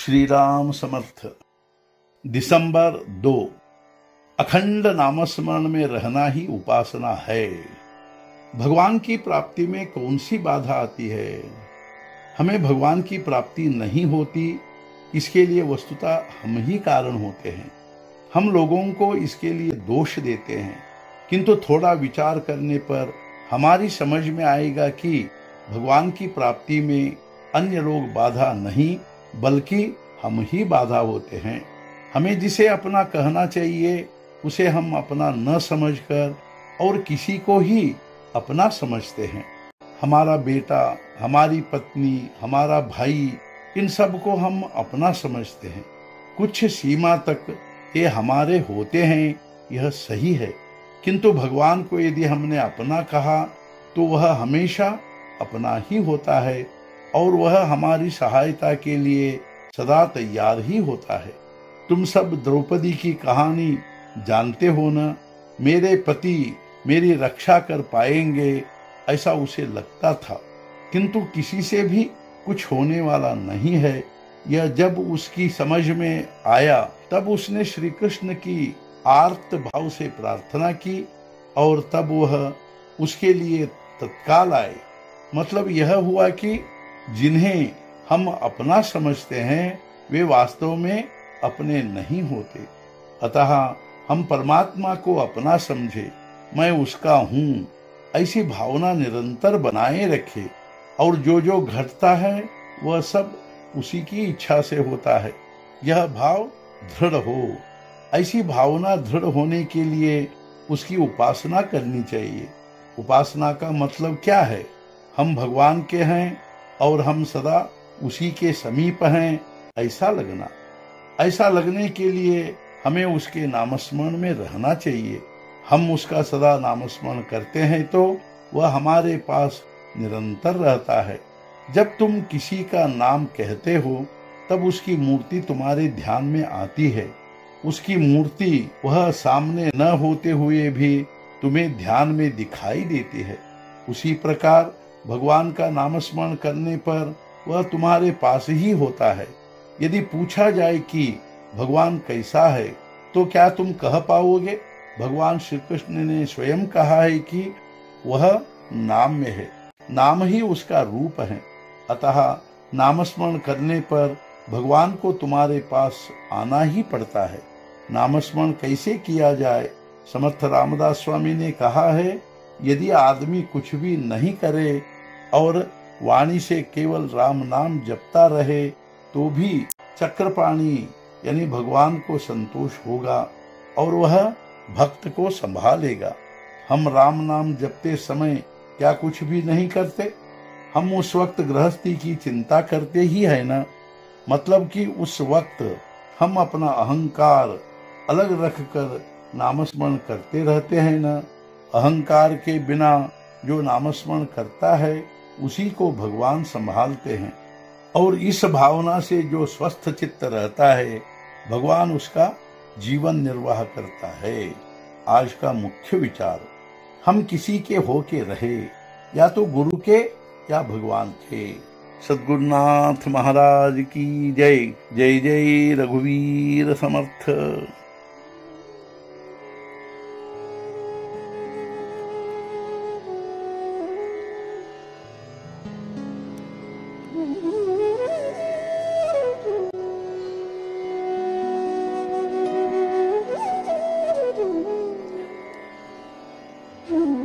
श्री राम समर्थ। दिसंबर 2। अखंड नामस्मरण में रहना ही उपासना है। भगवान की प्राप्ति में कौन सी बाधा आती है? हमें भगवान की प्राप्ति नहीं होती, इसके लिए वस्तुतः हम ही कारण होते हैं। हम लोगों को इसके लिए दोष देते हैं, किंतु थोड़ा विचार करने पर हमारी समझ में आएगा कि भगवान की प्राप्ति में अन्य लोग बाधा नहीं, बल्कि हम ही बाधा होते हैं। हमें जिसे अपना कहना चाहिए उसे हम अपना न समझकर और किसी को ही अपना समझते हैं। हमारा बेटा, हमारी पत्नी, हमारा भाई, इन सब को हम अपना समझते हैं। कुछ सीमा तक ये हमारे होते हैं, यह सही है, किंतु भगवान को यदि हमने अपना कहा तो वह हमेशा अपना ही होता है और वह हमारी सहायता के लिए सदा तैयार ही होता है। तुम सब द्रौपदी की कहानी जानते हो न। मेरे पति मेरी रक्षा कर पाएंगे ऐसा उसे लगता था, किंतु किसी से भी कुछ होने वाला नहीं है। यह जब उसकी समझ में आया तब उसने श्री कृष्ण की आर्त भाव से प्रार्थना की और तब वह उसके लिए तत्काल आए। मतलब यह हुआ कि जिन्हें हम अपना समझते हैं वे वास्तव में अपने नहीं होते। अतः हम परमात्मा को अपना समझे, मैं उसका हूँ, ऐसी भावना निरंतर बनाए रखे और जो घटता है वह सब उसी की इच्छा से होता है। यह भाव दृढ़ हो। ऐसी भावना दृढ़ होने के लिए उसकी उपासना करनी चाहिए। उपासना का मतलब क्या है? हम भगवान के हैं और हम सदा उसी के समीप हैं, ऐसा लगना। ऐसा लगने के लिए हमें उसके नामस्मरण में रहना चाहिए। हम उसका सदा नामस्मरण करते हैं तो वह हमारे पास निरंतर रहता है। जब तुम किसी का नाम कहते हो तब उसकी मूर्ति तुम्हारे ध्यान में आती है। उसकी मूर्ति वह सामने न होते हुए भी तुम्हें ध्यान में दिखाई देती है। उसी प्रकार भगवान का नामस्मरण करने पर वह तुम्हारे पास ही होता है। यदि पूछा जाए कि भगवान कैसा है तो क्या तुम कह पाओगे? भगवान श्री कृष्ण ने स्वयं कहा है कि वह नाम में है, नाम ही उसका रूप है। अतः नामस्मरण करने पर भगवान को तुम्हारे पास आना ही पड़ता है। नामस्मरण कैसे किया जाए? समर्थ रामदास स्वामी ने कहा है, यदि आदमी कुछ भी नहीं करे और वाणी से केवल राम नाम जपता रहे तो भी चक्रपाणी यानी भगवान को संतोष होगा और वह भक्त को संभालेगा। हम राम नाम जपते समय क्या कुछ भी नहीं करते? हम उस वक्त गृहस्थी की चिंता करते ही है ना। मतलब कि उस वक्त हम अपना अहंकार अलग रखकर नामस्मरण करते रहते हैं ना। अहंकार के बिना जो नामस्मरण करता है उसी को भगवान संभालते हैं और इस भावना से जो स्वस्थ चित्त रहता है भगवान उसका जीवन निर्वाह करता है। आज का मुख्य विचार, हम किसी के होके रहे, या तो गुरु के या भगवान के। सद्गुरुनाथ महाराज की जय। जय जय रघुवीर समर्थ। Mm-hmm.